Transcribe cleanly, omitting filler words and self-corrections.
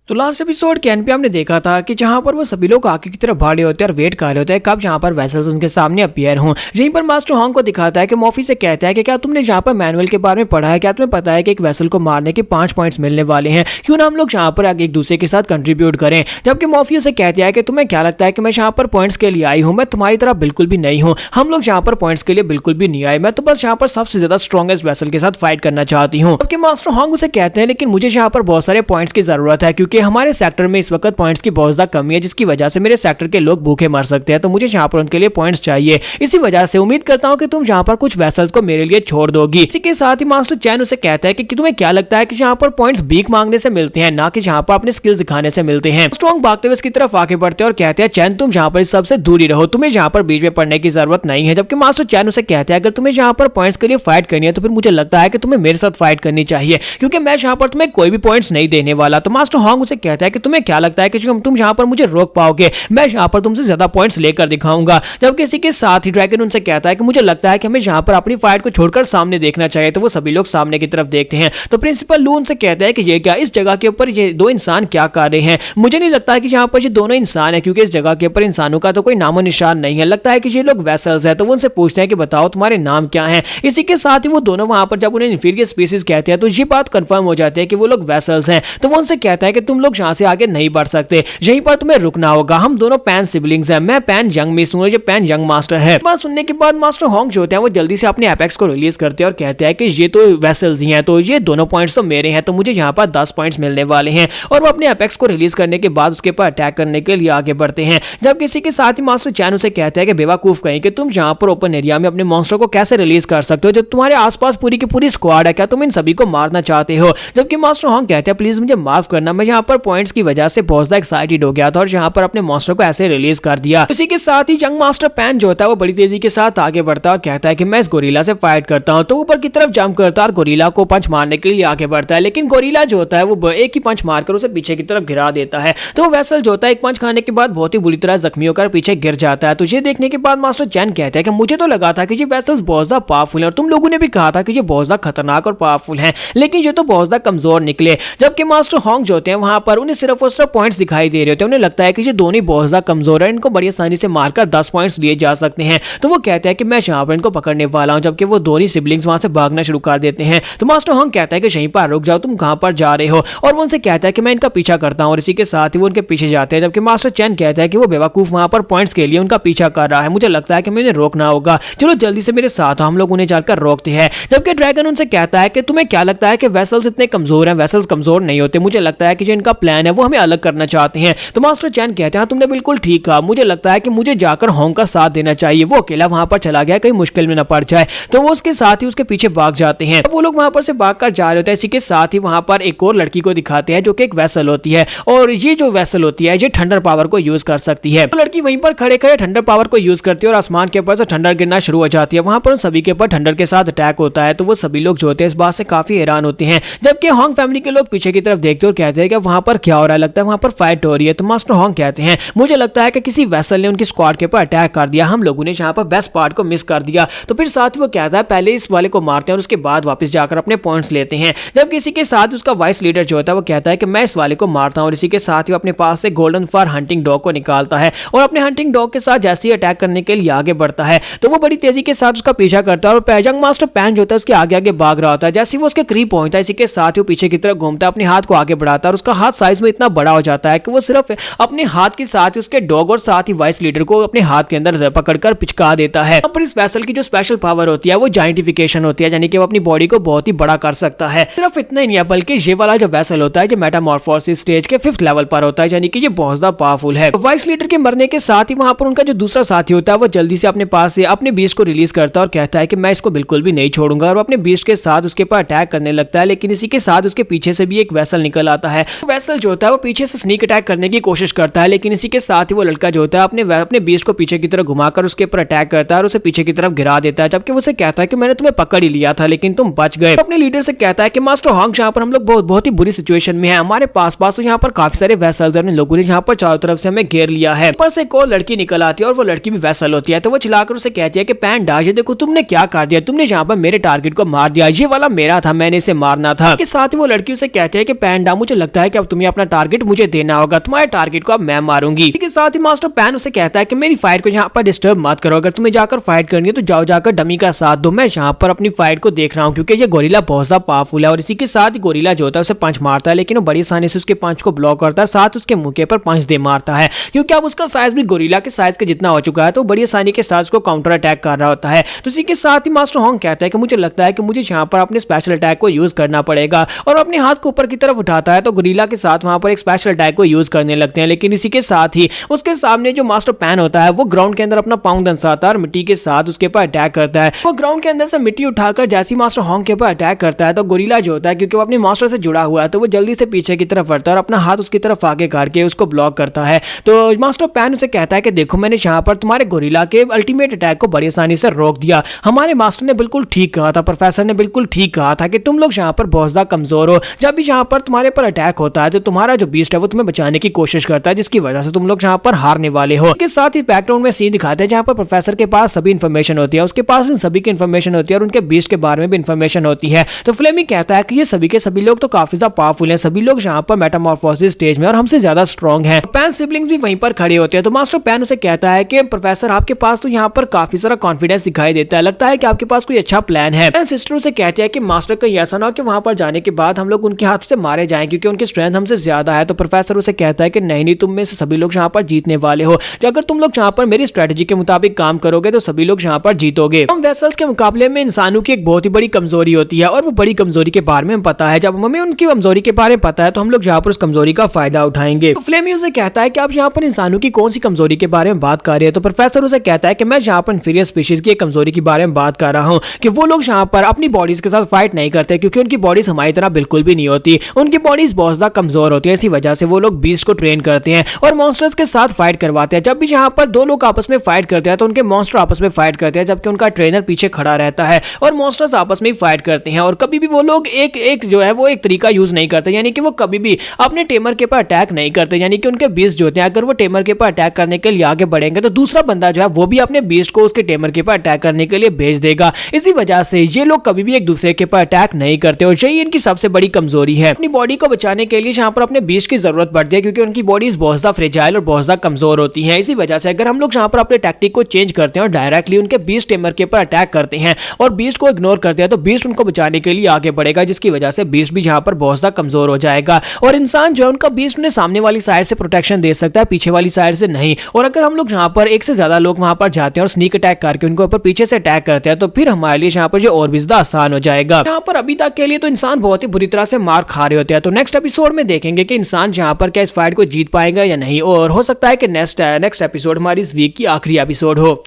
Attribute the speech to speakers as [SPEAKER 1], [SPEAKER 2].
[SPEAKER 1] तो last episode के and पे हमने देखा था कि जहां पर वो सभी लोग आगे की तरफ भाड़े होते हैं और वेट कर रहे होते हैं कब जहां पर वेसल्स उनके सामने अपीयर हों। यहीं पर मास्टर हॉन्ग को दिखाता है कि मॉफी से कहता है कि क्या तुमने जहां पर मैनुअल के बारे में पढ़ा है, क्या तुम्हें पता है कि एक वेसल को मारने के 5 पॉइंट्स मिलने वाले हैं, क्यों ना हम लोग जहां पर आगे एक दूसरे के साथ कंट्रीब्यूट करें। जबकि मॉफी से कहती है कि तुम्हें क्या लगता है कि मैं जहां पर पॉइंट्स के लिए आई हूं, मैं तुम्हारी तरह बिल्कुल भी नहीं हूं, हम लोग जहां पर पॉइंट्स के लिए बिल्कुल भी नहीं आए, मैं तो बस यहाँ पर सबसे ज्यादा स्ट्रॉन्गेस्ट वेसल के साथ फाइट करना चाहती हूँ। जबकि मास्टर हॉन्ग उसे कहते हैं लेकिन मुझे यहाँ पर बहुत सारे पॉइंट्स की जरूरत है क्योंकि हमारे सेक्टर में इस वक्त पॉइंट्स की बहुत ज्यादा कमी है, जिसकी वजह से मेरे सेक्टर के लोग भूखे मर सकते हैं, तो मुझे यहाँ पर उनके लिए पॉइंट्स चाहिए। इसी वजह से उम्मीद करता हूँ कि तुम यहाँ पर कुछ वेसल्स को मेरे लिए छोड़ दोगी। इसी के साथ ही मास्टर चैन उसे कहता है कि तुम्हें क्या लगता है कि यहाँ पर पॉइंट्स भीख मांगने से मिलते हैं, ना कि यहाँ पर अपने स्किल्स दिखाने से मिलते हैं। स्ट्रॉन्ग भागते हुए इसकी तरफ आगे बढ़ते हैं और कहते हैं चैन तुम यहाँ पर इस सबसे दूर ही रहो, तुम्हें यहाँ पर बीच में पड़ने की जरूरत नहीं है। जबकि मास्टर चैन उसे कहते हैं अगर तुम्हें यहाँ पर पॉइंट्स के लिए फाइट करनी है तो फिर मुझे लगता है कि तुम्हें मेरे साथ फाइट करनी चाहिए क्योंकि मैं यहाँ पर तुम्हें कोई भी पॉइंट्स नहीं देने वाला। तो मास्टर हॉन्ग उसे कहता है कि तुम्हें क्या लगता है कि तुम यहाँ पर मुझे रोक पाओगे, मैं यहाँ पर तुमसे ज्यादा पॉइंट्स लेकर दिखाऊंगा। जबकि इसी के साथ ही ड्रैगन उनसे कहता है कि मुझे लगता है कि हमें यहाँ पर अपनी फाइट को छोड़कर सामने देखना चाहिए। तो वो सभी लोग सामने की तरफ देखते हैं तो प्रिंसिपल लू उनसे कहता है कि ये क्या, इस जगह के ऊपर ये दो इंसान क्या कर रहे हैं, मुझे नहीं लगता है कि यहाँ पर ये दोनों इंसान है क्योंकि इस जगह के ऊपर इंसानों का तो कोई नामो निशान नहीं है, लगता है कि ये लोग वेसल्स है। तो वो उनसे पूछते हैं कि बताओ तुम्हारे नाम क्या है। इसी के साथ ही वो दोनों वहां पर जब उन्हें इंफीरियर स्पीसीज कहते हैं तो ये बात कंफर्म हो जाती है कि वो लोग वेसल्स हैं। तो वो उनसे कहता है कि तुम लोग यहाँ से आगे नहीं बढ़ सकते, यहीं पर तुम्हें रुकना होगा, हम दोनों पैन सिबलिंग्स हैं, मैं पैन यंग मिस हूं और ये पैन यंग मास्टर है। बात सुनने के बाद मास्टर हॉन्ग जो होते हैं वो जल्दी से अपने एपेक्स को रिलीज करते हैं और कहते हैं कि ये तो वेसल्स ही हैं, तो ये दोनों पॉइंट्स तो मेरे हैं, तो मुझे यहाँ पर 10 पॉइंट्स मिलने वाले हैं। और वो अपने एपेक्स को रिलीज करने के बाद उसके ऊपर अटैक करने के लिए आगे बढ़ते हैं। जब किसी के साथ ही मास्टर चैन उसे कहता है कि बेवकूफ कहीं कि तुम यहाँ पर ओपन एरिया में अपने मॉन्स्टर को कैसे रिलीज कर सकते हो जब तुम्हारे आसपास पूरी की पूरी स्क्वाड है, क्या तुम इन सभी को मारना चाहते हो। जबकि मास्टर हॉन्ग कहते हैं प्लीज मुझे माफ करना, मैं यहाँ पर पॉइंट्स की वजह से बहुत ज्यादा एक्साइटेड हो गया था और यहाँ पर अपने मॉन्स्टर को ऐसे रिलीज कर दिया। इसी के साथ ही यंग मास्टर पैन जो होता है वो बड़ी तेजी के साथ आगे बढ़ता है और कहता है कि मैं इस गोरिल्ला से फाइट करता हूं। तो ऊपर की तरफ जंप करता है और गोरिल्ला को पंच मारने के लिए आगे बढ़ता है, लेकिन गोरिल्ला जो होता है वो एक ही पंच मारकर उसे पीछे की तरफ गिरा देता है। तो वो वेसल जो होता है एक पंच खाने के बाद बहुत ही बुरी तरह जख्मी होकर पीछे गिर जाता है। तो ये देखने के बाद मास्टर चैन कहता है कि मुझे तो लगा था कि ये वेसल्स बहुत ज्यादा पावरफुल है और तुम लोगों ने भी कहा था कि ये बहुत ज्यादा खतरनाक और पावरफुल है, लेकिन ये तो बहुत ज्यादा कमजोर निकले। जबकि मास्टर हॉन्ग जो होते हैं वहां पर उन्हें सिर्फ और सिर्फ पॉइंट्स दिखाई दे रहे होते हैं, उन्हें लगता है कि ये दोनों बहुत ज्यादा कमजोर है, इनको बड़ी आसानी से मारकर 10 पॉइंट्स लिए जा सकते हैं। तो वो कहते हैं कि मैं यहाँ पर इनको पकड़ने वाला हूँ। जबकि वो दोनों सिबलिंग्स वहां से भागना शुरू कर देते हैं। तो मास्टर हॉन्ग कहता है कि यहीं पर रुक जाओ, तुम कहां पर जा रहे हो, और वो उनसे कहता है कि मैं इनका पीछा करता हूं और इसी के साथ ही वो उनके पीछे जाते हैं। जबकि मास्टर चैन कहता है कि वो बेवकूफ वहां पर पॉइंट्स के लिए उनका पीछा कर रहा है, मुझे लगता है कि मुझे रोकना होगा, चलो जल्दी से मेरे साथ हम लोग उन्हें जाकर रोकते हैं। जबकि ड्रैगन उनसे कहता है कि तुम्हें क्या लगता है कि वेसल्स इतने कमजोर हैं, वेसल्स कमजोर नहीं होते, मुझे लगता है कि जो इनका प्लान है वो हमें अलग करना चाहते हैं। तो मास्टर चैन कहते हैं तुमने बिल्कुल ठीक कहा, मुझे लगता है कि मुझे जाकर हॉन्ग का साथ देना चाहिए, वो अकेला वहां पर चला गया कहीं मुश्किल में न पड़ जाए। तो वो उसके साथ ही उसके पीछे भाग जाते हैं। वो लोग वहां पर से भागकर जा रहे होते हैं। इसी के साथ ही वहां पर एक और लड़की को दिखाते हैं जो कि एक वेसल होती है और ये जो वेसल होती है ये ठंडर पावर को यूज कर सकती है। तो लड़की वहीं पर खड़े खड़े ठंडर पावर को यूज करती है और आसमान के ऊपर से ठंडर गिरना शुरू हो जाती है। वहां पर सभी के ऊपर ठंडर के साथ अटैक होता है। तो वो सभी लोग जो होते हैं इस बात से काफी हैरान होते हैं। जबकि हॉन्ग फैमिली के लोग पीछे की तरफ देखते और कहते हैं कि वहां पर क्या हो रहा है, लगता है वहां पर फाइट हो रही है। तो मास्टर हॉन्ग कहते हैं मुझे लगता है कि किसी वेसल ने उनकी स्क्वाड के ऊपर अटैक कर दिया, हम लोगों ने यहाँ पर बेस्ट पार्ट को मिस कर दिया। तो फिर साथ ही वो कहता है पहले इस वाले को मारते हैं और उसके बाद वापस जाकर अपने पॉइंट्स लेते हैं। जब किसी के साथ उसका वाइस लीडर जो होता है वो कहता है कि मैं इस वाले को मारता हूं और इसी के साथ ही अपने पास से गोल्डन फॉर हंटिंग डॉग को निकालता है और अपने हंटिंग डॉग के साथ जैसे ही अटैक करने के लिए आगे बढ़ता है तो वो बड़ी तेजी के साथ उसका पीछा करता है और पैजंग मास्टर पैन जो होता है उसके आगे आगे भाग रहा होता है। जैसे ही वो उसके करीब पहुंचता है इसी के साथ ही वो पीछे की तरफ घूमता है, अपने हाथ को आगे बढ़ाता है और उसका हाथ साइज में इतना बड़ा हो जाता है कि वो सिर्फ अपने हाथ के साथ ही उसके डॉग और साथ ही वाइस लीडर को अपने हाथ के अंदर पकड़कर पिचका देता है। पर इस वेसल की जो स्पेशल पावर होती है वो जाइंटिफिकेशन होती है, यानी कि वो अपनी बॉडी को बहुत ही बड़ा कर सकता है। सिर्फ इतना ही नहीं है बल्कि ये वाला जो वेसल होता है जो मेटामॉर्फोसिस स्टेज के 5th लेवल पर होता है, यानी कि ये बहुत ज्यादा पावरफुल है। वाइस लीडर के मरने के साथ ही वहां पर उनका जो दूसरा साथी होता है वो जल्दी से अपने पास से अपने बीस्ट को रिलीज करता है और कहता है कि मैं इसको बिल्कुल भी नहीं छोड़ूंगा और अपने बीस्ट के साथ उसके ऊपर अटैक करने लगता है। लेकिन इसी के साथ उसके पीछे से भी एक वेसल निकल आता है। वेसल जो होता है वो पीछे से स्नीक अटैक करने की कोशिश करता है, लेकिन इसी के साथ ही वो लड़का जो होता है अपने बीस्ट को पीछे की तरफ घुमाकर उसके ऊपर अटैक करता है और उसे पीछे की तरफ गिरा देता है। जबकि वो उसे कहता है कि मैंने तुम्हें पकड़ ही लिया था लेकिन तुम बच गए। अपने लीडर से कहता है कि मास्टर हॉन्ग यहाँ पर हम लोग बहुत ही बुरी सिचुएशन में है, हमारे पास तो यहाँ पर काफी सारे वेसल्स हैं, लोगों ने यहाँ पर चारों तरफ से हमें घेर लिया है। ऊपर से एक और लड़की निकल आती है और वो लड़की भी वेसल होती है। तो वो चिल्लाकर उसे कहती है कि पैंडा ये देखो तुमने क्या कर दिया, तुमने यहाँ पर मेरे टारगेट को मार दिया, ये वाला मेरा था, मैंने इसे मारना था। के साथ ही वो लड़की उसे कहती है कि पैंडा मुझे लगता है कि अब तुम्हें अपना टारगेट मुझे देना होगा, तुम्हारे टारगेट को अब मैं मारूंगी। इसके साथ ही मास्टर पैन उसे कहता है कि मेरी फाइट को यहाँ पर डिस्टर्ब मत करो, अगर तुम्हें जाकर फाइट करनी है तो जाओ जाकर डमी का साथ दो, मैं यहाँ पर अपनी फाइट को देख रहा हूँ, क्योंकि ये गोरिल्ला बहुत ज्यादा पावरफुल है। और इसी के साथ ही गोरिल्ला जो होता है उसे पंच मारता है, लेकिन वो बड़ी आसानी से उसके पंच को ब्लॉक करता है, साथ उसके मुंह के पर पंच दे मारता है, क्योंकि अब उसका साइज भी गोरिल्ला के साइज के जितना हो चुका है, तो बड़ी आसानी के साथ उसको काउंटर अटैक कर रहा होता है। तो इसी के साथ ही मास्टर होंग कहता है कि मुझे लगता है कि मुझे यहाँ पर अपने स्पेशल अटैक को यूज करना पड़ेगा, और अपने हाथ को ऊपर की तरफ उठाता है तो गोरिल्ला के साथ वहां पर एक स्पेशल अटैक को यूज करने लगते हैं। लेकिन इसी के साथ ही उसके सामने जो मास्टर पैन होता है वो ग्राउंड के अंदर अपना पांव दंसाता है और मिट्टी के साथ उसके ऊपर अटैक करता है। वो ग्राउंड के अंदर से मिट्टी उठाकर जैसे मास्टर होंग के ऊपर अटैक करता है तो गोरिल्ला जो होता है, क्योंकि वो अपने मास्टर से जुड़ा हुआ है, तो वो जल्दी से पीछे की तरफ बढ़ता है और अपना हाथ उसकी तरफ आगे करके उसको ब्लॉक करता है। तो मास्टर पैन उसे कहता है कि देखो, मैंने यहाँ पर तुम्हारे गोरिल्ला के अल्टीमेट अटैक को बड़ी आसानी से रोक दिया। हमारे मास्टर ने बिल्कुल ठीक कहा था, प्रोफेसर ने बिल्कुल ठीक कहा था कि तुम लोग यहाँ पर बहुत ज्यादा कमजोर हो। जब भी यहाँ पर तुम्हारे पर अटैक होता है तो तुम्हारा जो बीस्ट है वो तुम्हें बचाने की कोशिश करता है, जिसकी वजह से तुम लोग यहाँ पर हारने वाले हो। इसके साथ ही बैकग्राउंड में सीन दिखाते हैं जहाँ पर प्रोफेसर के पास सभी इन्फॉर्मेशन होती है, उसके पास इन सभी की इन्फॉर्मेशन होती है और उनके बीस्ट के बारे में भी इन्फॉर्मेशन होती है। तो फ्लेमी कहता है कि ये सभी के सभी लोग तो काफी ज्यादा पावरफुल हैं, सभी लोग यहाँ पर मेटामॉर्फोसिस स्टेज में और हमसे ज्यादा स्ट्रॉन्ग हैं। पैन सिबलिंग्स भी वहीं पर खड़े होते हैं। तो मास्टर पैन उसे कहता है कि प्रोफेसर, आपके पास तो यहाँ पर काफी सारा कॉन्फिडेंस दिखाई देता है, लगता है कि आपके पास कोई अच्छा प्लान है। पैन सिस्टर उसे कहती है कि मास्टर का ऐसा ना हो कि वहां पर जाने के बाद हम लोग उनके हाथ से मारे जाएं, क्योंकि उनकी स्ट्रेंथ हमसे ज्यादा है। तो प्रोफेसर उसे कहता है कि नहीं नहीं, तुम में से सभी लोग यहाँ पर जीतने वाले हो, अगर तुम लोग यहाँ पर मेरी स्ट्रेटेजी के मुताबिक काम करोगे तो सभी लोग यहाँ पर जीतोगे। हम वेसल्स के मुकाबले में इंसानों की एक बहुत ही बड़ी कमजोरी होती है, और वो बड़ी कमजोरी के बारे में हमें पता है। जब हमें उनकी कमजोरी के बारे में पता है तो हम लोग यहाँ पर उस कमजोरी का फायदा उठाएंगे। तो फ्लेमी उसे कहता है कि आप यहाँ पर इंसानों की कौन सी कमजोरी के बारे में बात कर रहे हैं। तो प्रोफेसर उसे कहता है कि मैं यहाँ पर इंफीरियर स्पीशीज की कमजोरी के बारे में बात कर रहा हूँ, कि वो लोग यहाँ पर अपनी बॉडीज के साथ फाइट नहीं करते, क्योंकि उनकी बॉडीज हमारी तरह बिल्कुल भी नहीं होती, उनकी बॉडीज बहुत ज्यादा कमजोर होती है। इसी वजह से वो लोग बीस्ट को ट्रेन करते हैं और मॉन्स्टर्स के साथ फाइट करवाते हैं। जब भी यहाँ पर दो लोग आपस में फाइट करते हैं तो उनके मॉन्स्टर आपस में फाइट करते हैं, जबकि उनका ट्रेनर पीछे खड़ा रहता है और मॉन्स्टर्स आपस में फाइट करते हैं। और कभी भी वो लोग एक जो है वो एक तरीका यूज नहीं करते, यानी कि वो कभी भी अपने टेमर के ऊपर अटैक नहीं करते, यानी कि उनके बीस्ट जो होते हैं अगर वो टेमर के ऊपर अटैक करने के लिए आगे बढ़ेंगे तो दूसरा बंदा जो है वो भी अपने बीस्ट को उसके टेमर के ऊपर अटैक करने के लिए भेज देगा। इसी वजह से ये लोग कभी भी एक दूसरे के ऊपर अटैक नहीं करते और यही इनकी सबसे बड़ी कमजोरी है। अपनी बॉडी को बचाने के लिए यहाँ पर अपने बीस्ट की जरूरत पड़ती है, क्योंकि उनकी बॉडीज बहुत ज्यादा फ्रेजाइल और बहुत ज्यादा कमजोर होती है। इसी वजह से अगर हम लोग यहाँ पर अपने टैक्टिक को चेंज करते हैं और डायरेक्टली उनके बीस्ट टेमर के ऊपर अटैक करते हैं और बीस्ट को इग्नोर करते हैं तो बीस्ट उनको बचाने के लिए आगे बढ़ेगा, जिसकी वजह से बीस्ट भी यहाँ पर बहुत ज्यादा कमजोर हो जाएगा। और इंसान जो है उनका बीस्ट उन्हें सामने वाली साइड से प्रोटेक्शन दे सकता है, पीछे वाली साइड से नहीं। और अगर हम लोग यहाँ पर एक से ज्यादा लोग वहां पर जाते हैं और स्नीक अटैक करके उनको ऊपर पीछे से अटैक करते हैं तो फिर हमारे लिए यहाँ पर जो और भी ज्यादा आसान हो जाएगा। यहाँ पर अभी तक के लिए तो इंसान बहुत ही बुरी तरह से मार खा रहे होते हैं। तो नेक्स्ट एपिसोड में देखेंगे कि इंसान यहाँ पर क्या इस फाइट को जीत पाएगा या नहीं, और हो सकता है कि नेक्स्ट एपिसोड हमारी इस वीक की आखिरी एपिसोड हो।